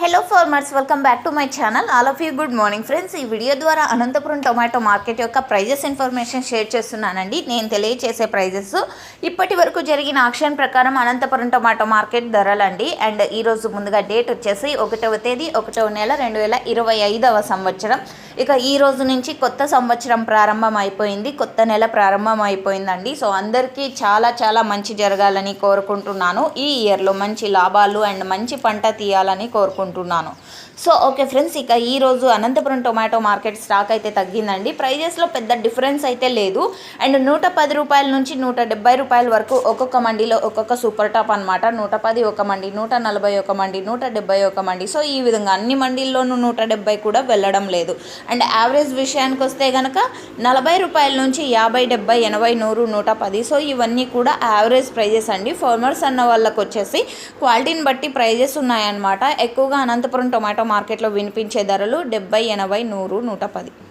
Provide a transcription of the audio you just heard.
Hello farmers, welcome back to my channel. All of you good morning friends. ఈ video ద్వారా Anantapuram tomato market యొక్క prices information share చేస్తున్నానండి. నేను తెలియచేసే prices ఇప్పటి వరకు జరిగిన ఆక్షన్ ప్రకారం అనంతపురం టొమాటో మార్కెట్ ధరలండి. అండ్ ఈరోజు ముందుగా డేట్ వచ్చేసి 1వ తేదీ 1వ నెల 2025వ సంవత్సరం. ఇక ఈ రోజు నుంచి కొత్త సంవత్సరం ప్రారంభం అయిపోయింది, కొత్త నెల ప్రారంభం అయిపోయిందండి. సో అందరికీ చాలా మంచి జరగాలని కోరుకుంటున్నాను. ఈ ఇయర్లో మంచి లాభాలు అండ్ మంచి పంట తీయాలని కోరుకుంటున్నాను. సో ఓకే ఫ్రెండ్స్, ఇక ఈరోజు అనంతపురం టొమాటో మార్కెట్ స్టాక్ అయితే తగ్గిందండి. ప్రైజెస్లో పెద్ద డిఫరెన్స్ అయితే లేదు. అండ్ 110 రూపాయల నుంచి 170 రూపాయల వరకు ఒక్కొక్క మండీలో ఒక్కొక్క సూపర్ టాప్ అనమాట. 110 ఒక మండి, 140 ఒక మండి, 170 ఒక మండి. సో ఈ విధంగా అన్ని మండీల్లోనూ 170 కూడా వెళ్ళడం లేదు. అండ్ యావరేజ్ విషయానికి వస్తే కనుక 40 రూపాయల నుంచి 50, 70, 80, 100, 110. సో ఇవన్నీ కూడా యావరేజ్ ప్రైజెస్ అండి. ఫార్మర్స్ అన్న వాళ్ళకి వచ్చేసి క్వాలిటీని బట్టి ప్రైజెస్ ఉన్నాయన్నమాట. ఎక్కువగా అనంతపురం టొమాటో మార్కెట్లో వినిపించే ధరలు 70, 80, 100, 110.